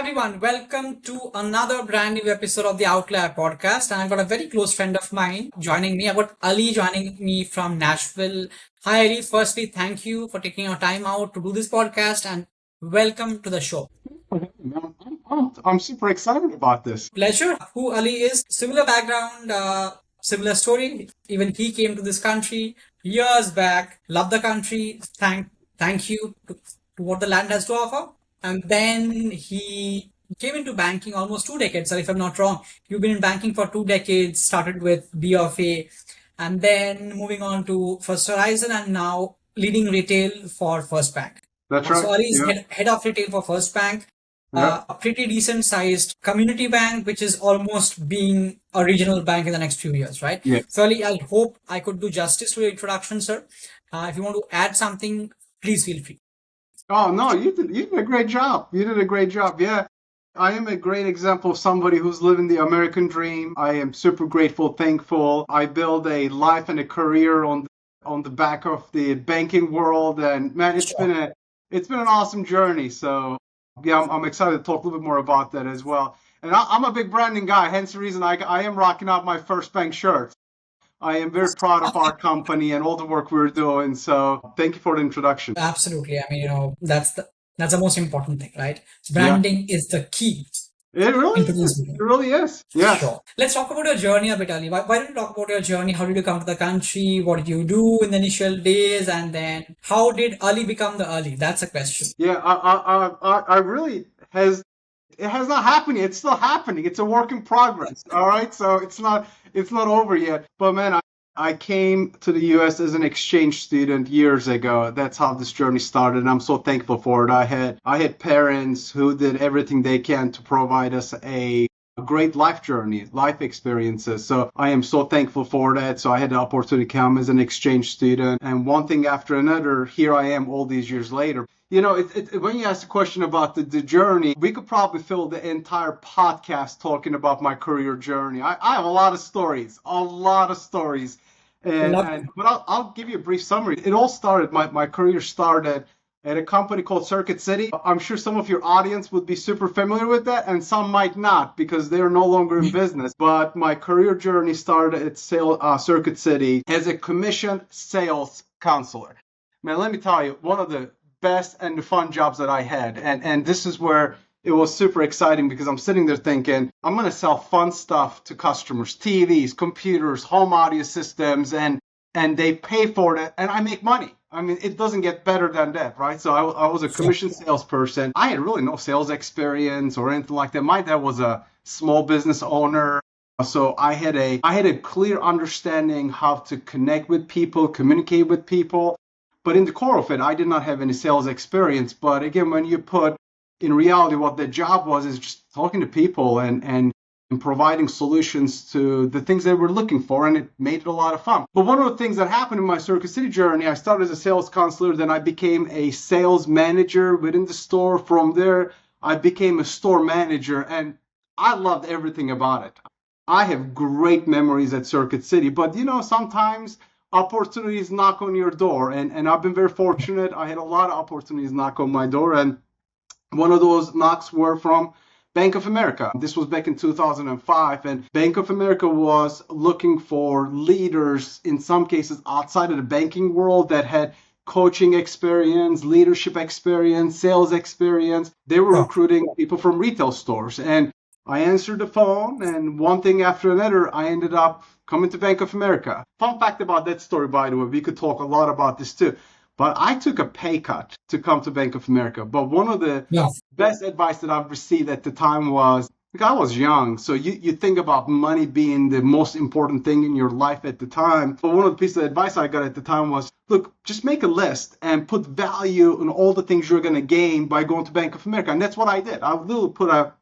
everyone, welcome to another brand new episode of the Outlier Podcast. And I've got a very close friend of mine joining me. I've got Ali joining me from Nashville. Hi Ali, firstly, thank you for taking your time out to do this podcast and welcome to the show. I'm super excited about this. Pleasure. Who Ali is, similar background, similar story. Even he came to this country years back, loved the country, thank you to what the land has to offer. And then he came into banking almost 2 decades, or if I'm not wrong. You've been in banking for 2 decades, started with BFA, and then moving on to First Horizon, and now leading retail for First Bank. That's right. So Ali is Yeah. head of retail for First Bank, Yeah. a pretty decent sized community bank, which is almost being a regional bank in the next few years, right? Yeah. So Ali, I hope I could do justice to your introduction, sir. If you want to add something, please feel free. Oh no, you did a great job. You did a great job. Yeah. I am a great example of somebody who's living the American dream. I am super grateful, thankful. I build a life and a career on the back of the banking world, and man, Sure. it's been an awesome journey. So yeah, I'm excited to talk a little bit more about that as well. And I'm a big branding guy, hence the reason I am rocking out my First Bank shirt. I am very proud of our company and all the work we're doing. So thank you for the introduction. Absolutely. I mean, that's the most important thing, right? Yeah, Branding is the key it really into this is. business. It really is. Yeah. Sure. Let's talk about your journey a bit, Ali. Why don't you talk about your journey? How did you come to the country? What did you do in the initial days? And then how did Ali become the Ali? That's a question. Yeah, I really it has not happened yet. It's still happening. It's a work in progress. All right, so it's not over yet. But man, I came to the U.S. as an exchange student years ago. That's how this journey started, and I'm so thankful for it. I had parents who did everything they can to provide us a great life journey, life experiences. So I am so thankful for that. So I had the opportunity to come as an exchange student, and one thing after another, here I am all these years later. When you ask the question about the journey, we could probably fill the entire podcast talking about my career journey. I have a lot of stories, I and, love and but I'll give you a brief summary. It all started, my career started at a company called Circuit City. I'm sure some of your audience would be super familiar with that, and some might not because they're no longer in business. But my career journey started at Circuit City as a commission sales counselor. Man, let me tell you, one of the best and the fun jobs that I had. And this is where it was super exciting because I'm sitting there thinking, I'm going to sell fun stuff to customers, TVs, computers, home audio systems, and they pay for it and I make money. I mean, it doesn't get better than that, right? So I was a commission salesperson. I had really no sales experience or anything like that. My dad was a small business owner. So I had a clear understanding how to connect with people, communicate with people. But in the core of it, I did not have any sales experience. But again, when you put in reality what the job was is just talking to people and providing solutions to the things they were looking for, and it made it a lot of fun. But one of the things that happened in my Circuit City journey, I started as a sales counselor, then I became a sales manager within the store. From there, I became a store manager, and I loved everything about it. I have great memories at Circuit City, but sometimes opportunities knock on your door, and I've been very fortunate. I had a lot of opportunities knock on my door, and one of those knocks were from Bank of America. This was back in 2005, and Bank of America was looking for leaders, in some cases outside of the banking world, that had coaching experience, leadership experience, sales experience. They were it. recruiting people from retail stores, and I answered the phone, and one thing after another, I ended up coming to Bank of America. Fun fact about that story, by the way, we could talk a lot about this too. But I took a pay cut to come to Bank of America. But one of the Yeah. best advice that I've received at the time was, like, I was young, so you think about money being the most important thing in your life at the time. But one of the pieces of advice I got at the time was, look, just make a list and put value on all the things you're going to gain by going to Bank of America. And that's what I did. I literally put a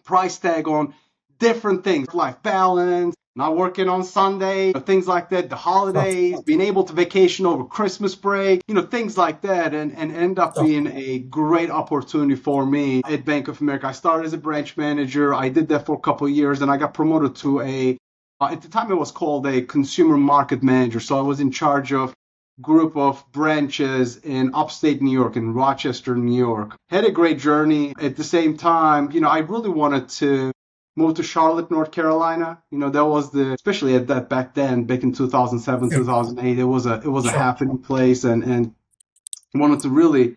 price tag on different things, life balance, not working on Sunday, things like that, the holidays, being able to vacation over Christmas break, things like that, and end up being a great opportunity for me at Bank of America. I started as a branch manager. I did that for a couple of years, and I got promoted to at the time it was called a consumer market manager. So I was in charge of group of branches in upstate New York, in Rochester, New York. Had a great journey. At the same time, I really wanted to move to Charlotte, North Carolina. That was especially at that back then, back in 2007, Sure. 2008, it was a Sure. happening place, and wanted to really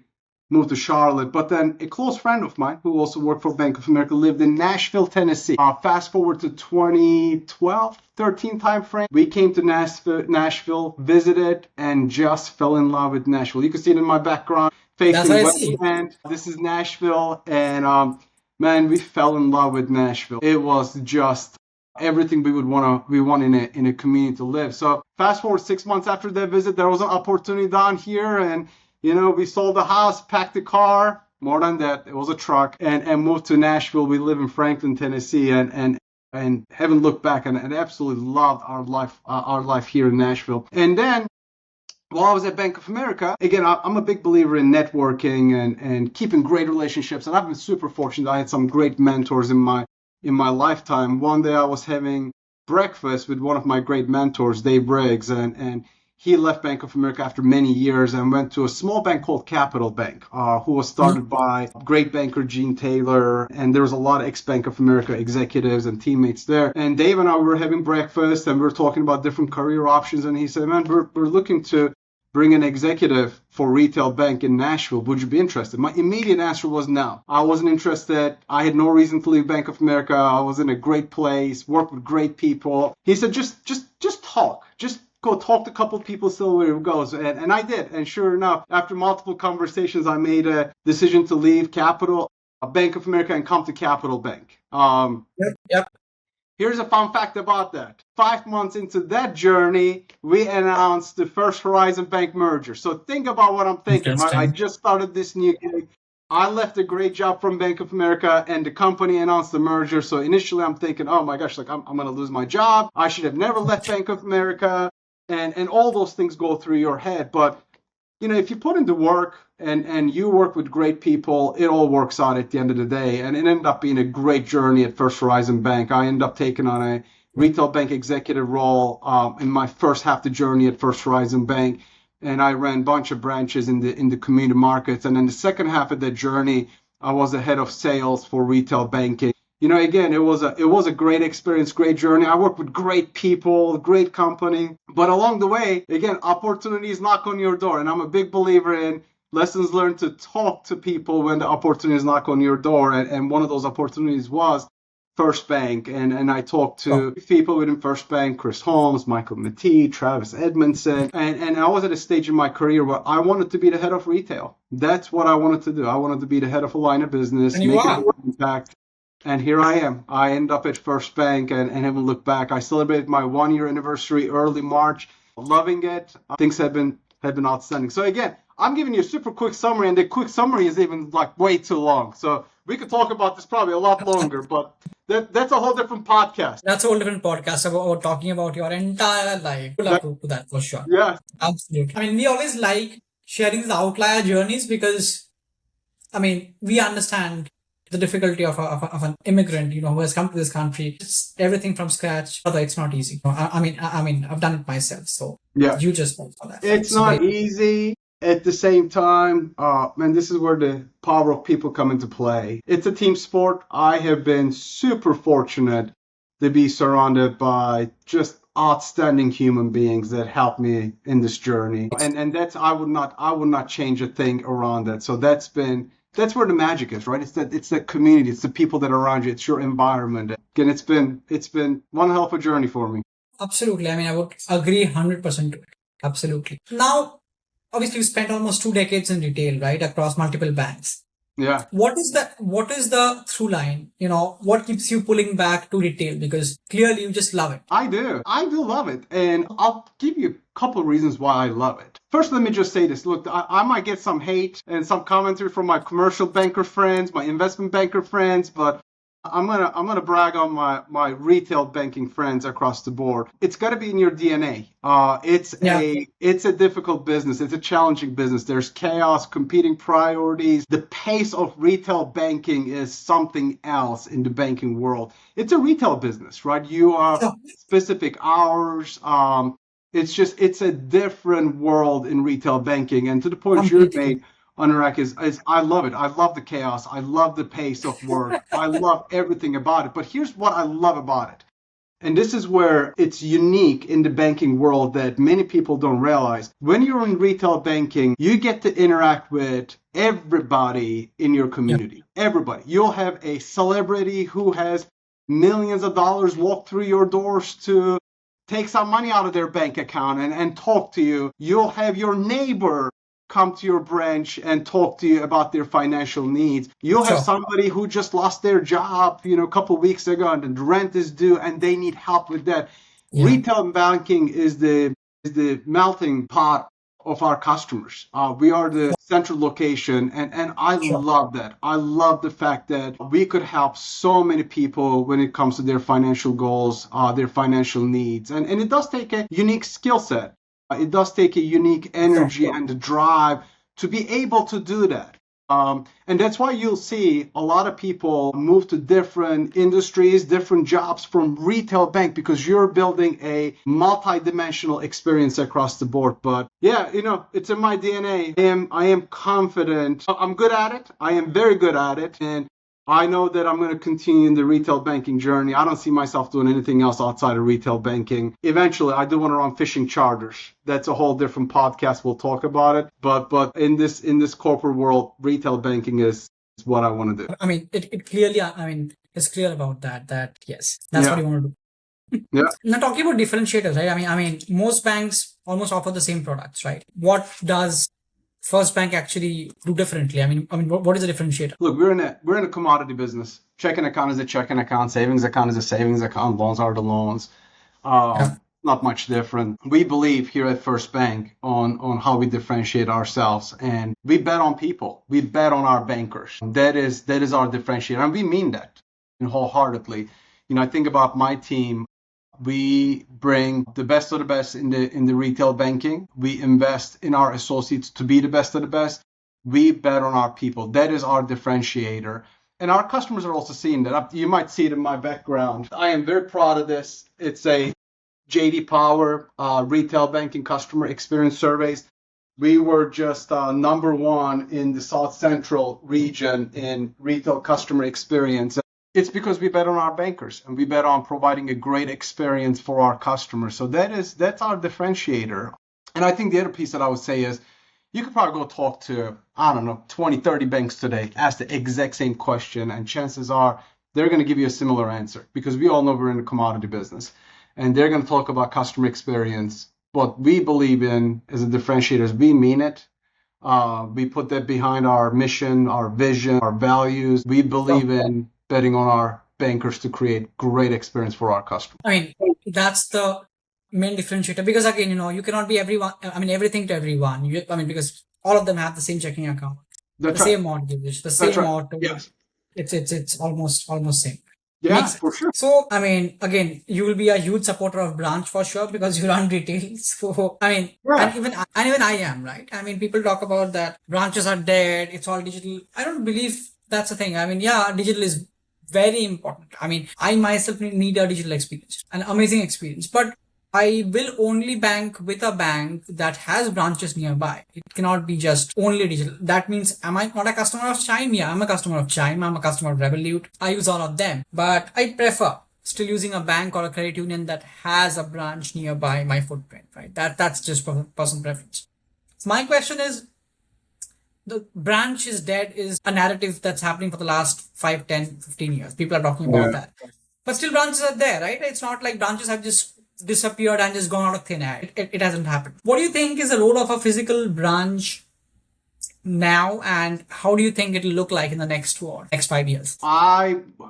move to Charlotte. But then a close friend of mine who also worked for Bank of America lived in Nashville, Tennessee. Fast forward to 2012, 13 time frame. We came to Nashville, visited, and just fell in love with Nashville. You can see it in my background, That's facing what I West see. End. This is Nashville, and man, we fell in love with Nashville. It was just everything we want in a community to live. So fast forward 6 months after that visit, there was an opportunity down here, and we sold the house, packed the car, more than that, it was a truck, and moved to Nashville. We live in Franklin, Tennessee, and haven't looked back, and absolutely loved our life here in Nashville. And then while I was at Bank of America, again, I'm a big believer in networking and keeping great relationships, and I've been super fortunate. I had some great mentors in my lifetime. One day I was having breakfast with one of my great mentors, Dave Briggs, and he left Bank of America after many years and went to a small bank called Capital Bank, who was started by great banker Gene Taylor. And there was a lot of ex-Bank of America executives and teammates there. And Dave and I were having breakfast, and we were talking about different career options. And he said, man, we're looking to bring an executive for retail bank in Nashville. Would you be interested? My immediate answer was no. I wasn't interested. I had no reason to leave Bank of America. I was in a great place, worked with great people. He said, just talk. Just go talk to a couple of people, see where it goes. And I did. And sure enough, after multiple conversations, I made a decision to leave Bank of America, and come to Capital Bank. Yep. Here's a fun fact about that. 5 months into that journey, we announced the First Horizon Bank merger. So think about what I'm thinking, right? I just started this new gig. I left a great job from Bank of America, and the company announced the merger. So initially I'm thinking, oh my gosh, I'm going to lose my job. I should have never left Bank of America. And all those things go through your head. But, if you put in the work and you work with great people, it all works out at the end of the day. And it ended up being a great journey at First Horizon Bank. I ended up taking on a retail bank executive role in my first half the journey at First Horizon Bank. And I ran a bunch of branches in the community markets. And then the second half of that journey, I was the head of sales for retail banking. Again, it was a great experience, great journey. I worked with great people, great company. But along the way, again, opportunities knock on your door. And I'm a big believer in lessons learned to talk to people when the opportunities knock on your door. And one of those opportunities was First Bank. And I talked to people within First Bank, Chris Holmes, Michael Matee, Travis Edmondson. And I was at a stage in my career where I wanted to be the head of retail. That's what I wanted to do. I wanted to be the head of a line of business, And you make are. an impact. And here I am. I end up at First Bank and haven't looked back. I celebrated my 1-year anniversary early March. Loving it. Things have been outstanding. So again, I'm giving you a super quick summary, and the quick summary is even way too long. So we could talk about this probably a lot longer, but that's a whole different podcast. That's a whole different podcast about talking about your entire life. We'll have to that for sure. Yeah. Absolutely. I mean, we always like sharing the outlier journeys because, we understand the difficulty of an immigrant, who has come to this country. It's everything from scratch. Although it's not easy. I've done it myself. So Yeah. you just went for that. It's not easy. At the same time, man, this is where the power of people come into play. It's a team sport. I have been super fortunate to be surrounded by just outstanding human beings that help me in this journey. And that's I would not change a thing around that. So that's where the magic is, right? It's that community, it's the people that are around you, it's your environment. Again, it's been one hell of a journey for me. Absolutely. I would agree 100% to it. Absolutely. Now, obviously, you spent almost 2 decades in retail, right, across multiple banks. Yeah. What is the through line? What keeps you pulling back to retail? Because clearly you just love it. I do love it. And I'll give you a couple of reasons why I love it. First, let me just say this. Look, I might get some hate and some commentary from my commercial banker friends, my investment banker friends, but I'm gonna brag on my retail banking friends across the board. It's got to be in your DNA. It's a difficult business. It's a challenging business. There's chaos, competing priorities. The pace of retail banking is something else in the banking world. It's a retail business, right? You are specific hours. It's a different world in retail banking. And to the point you Completely. made, Anurag, is I love it. I love the chaos. I love the pace of work. I love everything about it. But here's what I love about it. And this is where it's unique in the banking world that many people don't realize. When you're in retail banking, you get to interact with everybody in your Yeah. community. Everybody. You'll have a celebrity who has millions of dollars walk through your doors to take some money out of their bank account and talk to you. You'll have your neighbor come to your branch and talk to you about their financial needs. You'll have Sure. somebody who just lost their job, a couple of weeks ago, and the rent is due, and they need help with that. Yeah. Retail banking is the melting pot of our customers. We are the central location, and I Sure. love that. I love the fact that we could help so many people when it comes to their financial goals, their financial needs, and it does take a unique skill set. It does take a unique Sure. energy and a drive to be able to do that. And that's why you'll see a lot of people move to different industries, different jobs from retail bank because you're building a multi-dimensional experience across the board. But yeah, it's in my DNA. I am confident. I'm good at it. I am very good at it. And I know that I'm going to continue in the retail banking journey. I don't see myself doing anything else outside of retail banking. Eventually, I do want to run fishing charters. That's a whole different podcast. We'll talk about it. But in this corporate world, retail banking is what I want to do. I mean, it clearly, I mean, it's clear about that yes, that's what Yeah. you want to do. Yeah. Now, talking about differentiators, right? I mean, most banks almost offer the same products, right? What does First Bank actually do differently? I mean, what is the differentiator? Look, we're in a commodity business. Checking account is a checking account. Savings account is a savings account. Loans are the loans. Yeah. Not much different. We believe here at First Bank on how we differentiate ourselves, and we bet on people. We bet on our bankers. That is our differentiator, and we mean that wholeheartedly. I think about my team. We bring the best of the best in the retail banking. We invest in our associates to be the best of the best. We bet on our people. That is our differentiator. And our customers are also seeing that. You might see it in my background. I am very proud of this. It's a JD Power retail banking customer experience surveys. We were just number one in the South Central region in retail customer experience. It's because we bet on our bankers and we bet on providing a great experience for our customers. So that's our differentiator. And I think the other piece that I would say is you could probably go talk to, I don't know, 20, 30 banks today, ask the exact same question, and chances are they're going to give you a similar answer because we all know we're in the commodity business. And they're going to talk about customer experience. What we believe in as a differentiator is we mean it. We put that behind our mission, our vision, our values. We believe in betting on our bankers to create great experience for our customers. I mean, that's the main differentiator because again, you cannot be everyone. I mean, everything to everyone. Because all of them have the same checking account, the That's right. same mortgage, the That's same right. auto. Yes. It's almost same. Yeah, Makes for sense. sure. So, I mean, again, you will be a huge supporter of branch for sure because you run retail. So, I mean, Yeah. and even I am, right? I mean, people talk about that branches are dead. It's all digital. I don't believe that's the thing. I mean, yeah, digital is very important. I mean, I myself need a digital experience, an amazing experience, but I will only bank with a bank that has branches nearby. It cannot be just only digital. That means, am I not a customer of Chime? Yeah, I'm a customer of Chime. I'm a customer of Revolut. I use all of them. But I prefer still using a bank or a credit union that has a branch nearby my footprint, right? That's just personal preference. So my question is, the branch is dead is a narrative that's happening for the last 5, 10, 15 years. People are talking about Yeah. that. But still branches are there, right? It's not like branches have just disappeared and just gone out of thin air. It hasn't happened. What do you think is the role of a physical branch now, and how do you think it'll look like in the next 5 years?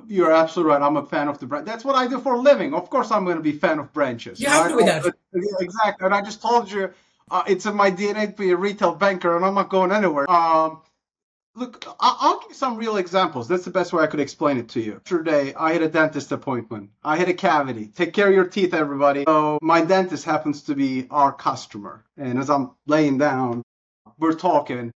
You're absolutely right. I'm a fan of the branch. That's what I do for a living. Of course, I'm going to be a fan of branches. You have to be that. Yeah, exactly. And I just told you, it's in my DNA to be a retail banker, and I'm not going anywhere. Look, I'll give you some real examples. That's the best way I could explain it to you. Yesterday, I had a dentist appointment. I had a cavity. Take care of your teeth, everybody. So my dentist happens to be our customer. And as I'm laying down, we're talking.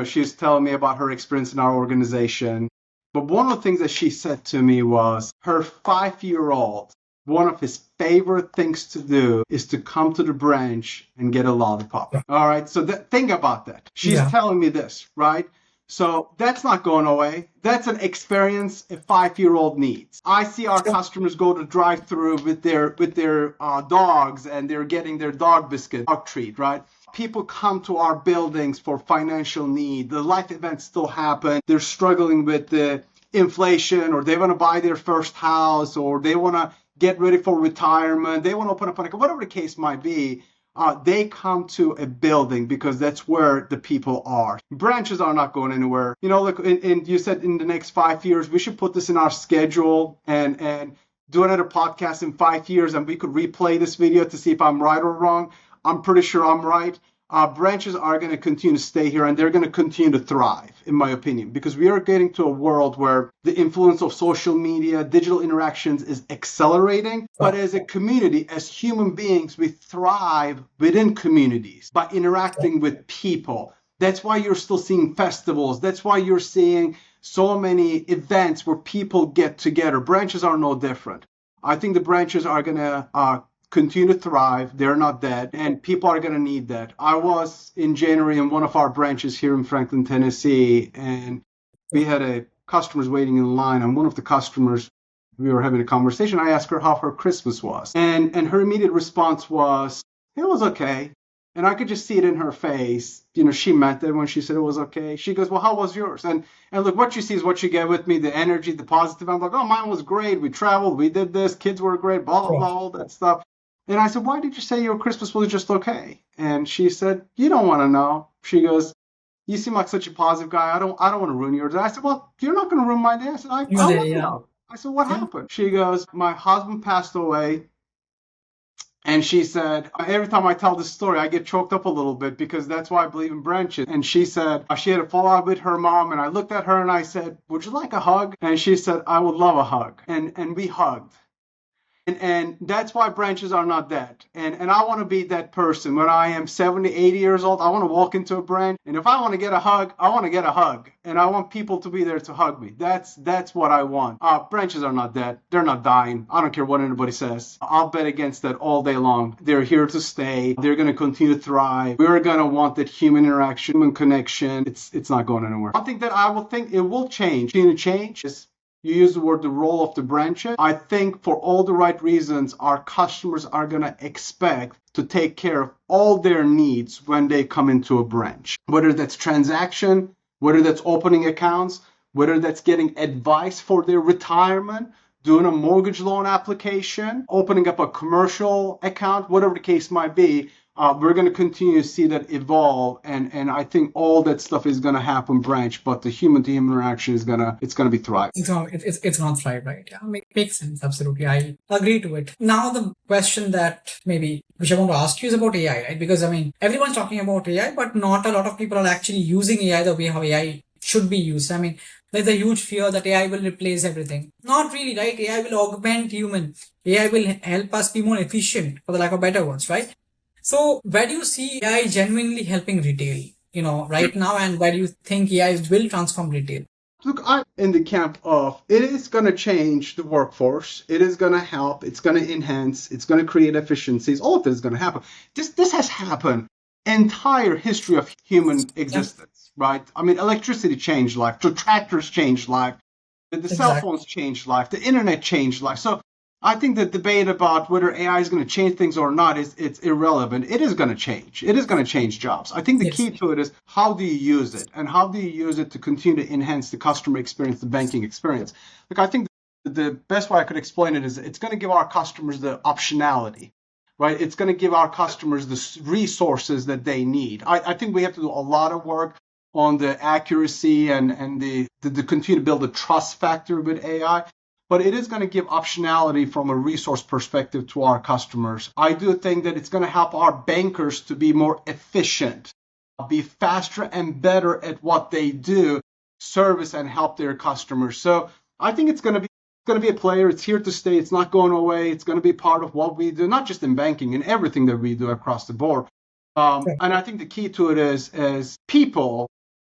She's telling me about her experience in our organization. But one of the things that she said to me was her 5-year-old one of his favorite things to do is to come to the branch and get a lollipop. Yeah. All right. So think about that. She's Yeah. telling me this, right? So that's not going away. That's an experience a 5-year-old needs. I see our customers go to drive-through with their dogs, and they're getting their dog biscuit, dog treat, right? People come to our buildings for financial need. The life events still happen. They're struggling with the inflation, or they want to buy their first house, or they want to get ready for retirement. They want to open up an account, whatever the case might be. They come to a building because that's where the people are. Branches are not going anywhere. You know, look, and you said in the next 5 years, we should put this in our schedule and do another podcast in 5 years, and we could replay this video to see if I'm right or wrong. I'm pretty sure I'm right. Branches are going to continue to stay here, and they're going to continue to thrive, in my opinion, because we are getting to a world where the influence of social media, digital interactions is accelerating. But as a community, as human beings, we thrive within communities by interacting with people. That's why you're still seeing festivals. That's why you're seeing so many events where people get together. Branches are no different. I think the branches are going to continue to thrive. They're not dead, and people are going to need that. I was in January in one of our branches here in Franklin, Tennessee, and we had a customers waiting in line, and one of the customers, we were having a conversation. I asked her how her Christmas was, and her immediate response was, it was okay. And I could just see it in her face. You know, she meant it when she said it was okay. She goes, well, how was yours? And look, what you see is what you get with me, the energy, the positive. I'm like, oh, mine was great. We traveled, we did this, kids were great, blah, blah, blah, all that stuff. And I said, why did you say your Christmas was just okay? And she said, you don't want to know. She goes, you seem like such a positive guy. I don't want to ruin yours. And I said, well, you're not going to ruin my day. I said, I want to know. I said, what happened? She goes, my husband passed away. And she said, every time I tell this story, I get choked up a little bit because that's why I believe in branches. And she said, she had a fallout with her mom. And I looked at her and I said, would you like a hug? And she said, I would love a hug. And we hugged. And that's why branches are not dead. And I want to be that person. When I am 70, 80 years old, I want to walk into a branch. And if I want to get a hug, I want to get a hug. And I want people to be there to hug me. That's what I want. Branches are not dead. They're not dying. I don't care what anybody says. I'll bet against that all day long. They're here to stay. They're going to continue to thrive. We're going to want that human interaction, human connection. It's not going anywhere. I think that I will think it will change. Continue to change. You use the word the role of the branches. I think for all the right reasons, our customers are going to expect to take care of all their needs when they come into a branch. Whether that's transaction, whether that's opening accounts, whether that's getting advice for their retirement, doing a mortgage loan application, opening up a commercial account, whatever the case might be. We're going to continue to see that evolve, and I think all that stuff is going to happen branch, but the human-to-human interaction is gonna be thriving. It's not thrive, right? Yeah, makes sense. Absolutely, I agree to it. Now the question that which I want to ask you is about AI, right? Because everyone's talking about AI, but not a lot of people are actually using AI the way how AI should be used. There's a huge fear that AI will replace everything. Not really, right? AI will augment human. AI will help us be more efficient, for the lack of better words, right? So where do you see AI genuinely helping retail, right now, and where do you think AI will transform retail? Look, I'm in the camp of it is going to change the workforce. It is going to help. It's going to enhance. It's going to create efficiencies. All of this is going to happen. This has happened. Entire history of human existence, right? Electricity changed life. The tractors changed life. The cell phones changed life. The internet changed life. So I think the debate about whether AI is going to change things or not it's irrelevant. It is going to change. It is going to change jobs. I think the key to it is how do you use it, and how do you use it to continue to enhance the customer experience, the banking experience. Look, I think the best way I could explain it is it's going to give our customers the optionality, right? It's going to give our customers the resources that they need. I think we have to do a lot of work on the accuracy and the continue to build a trust factor with AI. But it is going to give optionality from a resource perspective to our customers. I do think that it's going to help our bankers to be more efficient, be faster and better at what they do, service and help their customers. So I think it's going to be a player. It's here to stay. It's not going away. It's going to be part of what we do, not just in banking, in everything that we do across the board. And I think the key to it is people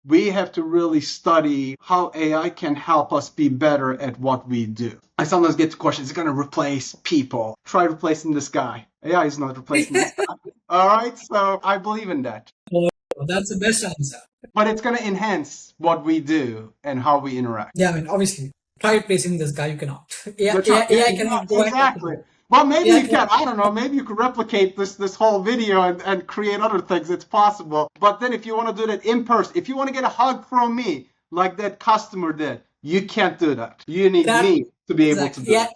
we have to really study how AI can help us be better at what we do. I sometimes get the question, is it going to replace people? Try replacing this guy. AI is not replacing this guy. All right, so I believe in that. Oh, that's the best answer. But it's going to enhance what we do and how we interact. Yeah, I mean, obviously, try replacing this guy. You cannot. That's right. AI cannot go Exactly. Well, maybe AI you can. I don't know. Maybe you could replicate this whole video and create other things. It's possible. But then if you want to do that in person, if you want to get a hug from me like that customer did, you can't do that. You need That me to be able to exactly. do Yeah, it.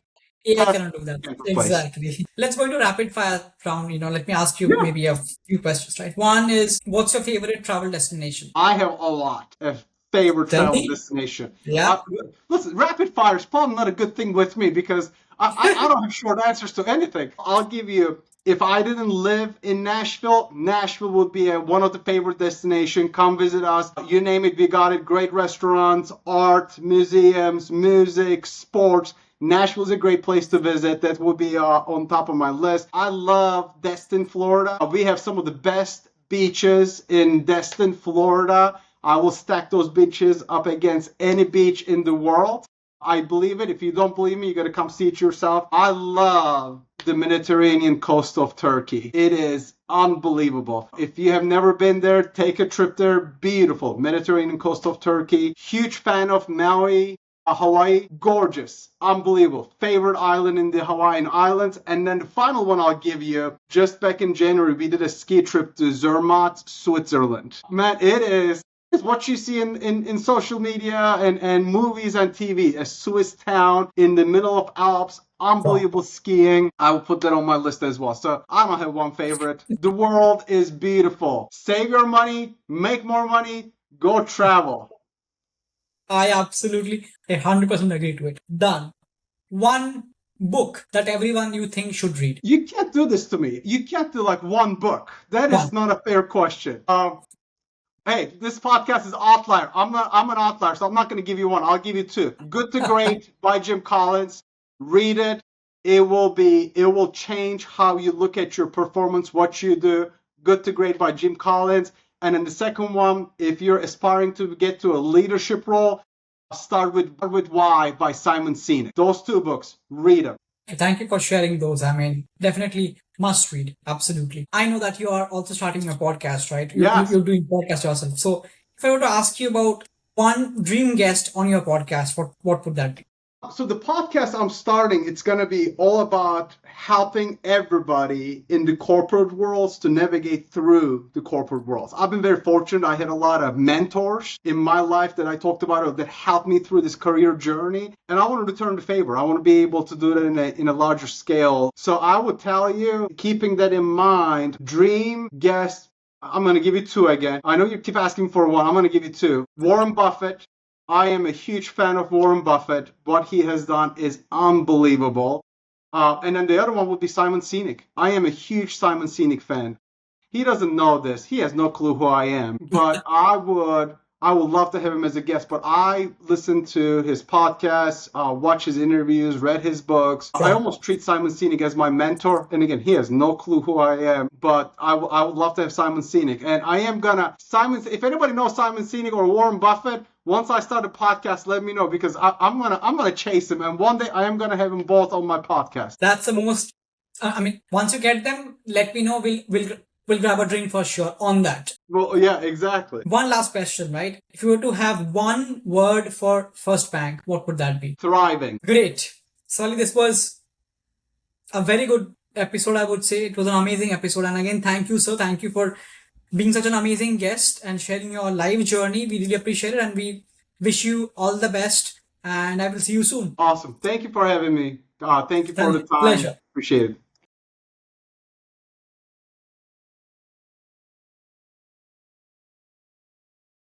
AI That's cannot do that. can't replace. Exactly. Let's go into rapid fire round. Let me ask you Yeah. maybe a few questions, right? One is, what's your favorite travel destination? I have a lot of favorite Tell travel me. destination. Yeah. Listen, rapid fire is probably not a good thing with me because I don't have short answers to anything. I'll give you, if I didn't live in Nashville, Nashville would be one of the favorite destinations. Come visit us. You name it, we got it. Great restaurants, art, museums, music, sports. Nashville is a great place to visit. That would be on top of my list. I love Destin, Florida. We have some of the best beaches in Destin, Florida. I will stack those beaches up against any beach in the world. I believe it. If you don't believe me, you got to come see it yourself. I love the Mediterranean coast of Turkey. It is unbelievable. If you have never been there, take a trip there. Beautiful. Mediterranean coast of Turkey. Huge fan of Maui. Hawaii, gorgeous, unbelievable. Favorite island in the Hawaiian Islands. And then the final one I'll give you, just back in January, we did a ski trip to Zermatt, Switzerland. Man, it is what you see in social media and movies and TV. A Swiss town in the middle of Alps. Unbelievable skiing. I will put that on my list as well. So I don't have one favorite. The world is beautiful. Save your money, make more money, go travel. I absolutely 100% agree to it. Done. One book that everyone you think should read. You can't do this to me. You can't do like one book. That is not a fair question. Hey, this podcast is Outlier. I'm an outlier, so I'm not going to give you one. I'll give you two. Good to Great by Jim Collins. Read it. It will change how you look at your performance, what you do. Good to Great by Jim Collins. And then the second one, if you're aspiring to get to a leadership role, start with Why by Simon Sinek. Those two books, read them. Thank you for sharing those. I mean, definitely must read. Absolutely. I know that you are also starting a podcast, right? Yes. You're doing podcast yourself. So if I were to ask you about one dream guest on your podcast, what would that be? So the podcast I'm starting, it's going to be all about helping everybody in the corporate worlds to navigate through the corporate worlds. I've been very fortunate. I had a lot of mentors in my life that I talked about that helped me through this career journey. And I want to return the favor. I want to be able to do that in a larger scale. So I would tell you, keeping that in mind, dream guest, I'm going to give you two again. I know you keep asking for one. I'm going to give you two. Warren Buffett. I am a huge fan of Warren Buffett. What he has done is unbelievable. And then the other one would be Simon Sinek. I am a huge Simon Sinek fan. He doesn't know this. He has no clue who I am. But I would love to have him as a guest. But I listen to his podcasts, watch his interviews, read his books. I almost treat Simon Sinek as my mentor. And again, he has no clue who I am. But I would love to have Simon Sinek. And I am gonna if anybody knows Simon Sinek or Warren Buffett, once I start a podcast, let me know because I'm gonna chase him, and one day I am gonna have them both on my podcast. That's the most. I mean, once you get them, let me know. We'll grab a drink for sure on that. Well, yeah, exactly. One last question, right? If you were to have one word for First Bank, what would that be? Thriving. Great, Sally. This was a very good episode. I would say it was an amazing episode, and again, thank you, sir. Thank you for being such an amazing guest and sharing your life journey. We really appreciate it and we wish you all the best and I will see you soon. Awesome. Thank you for having me. Thank you for the time. Pleasure. Appreciate it.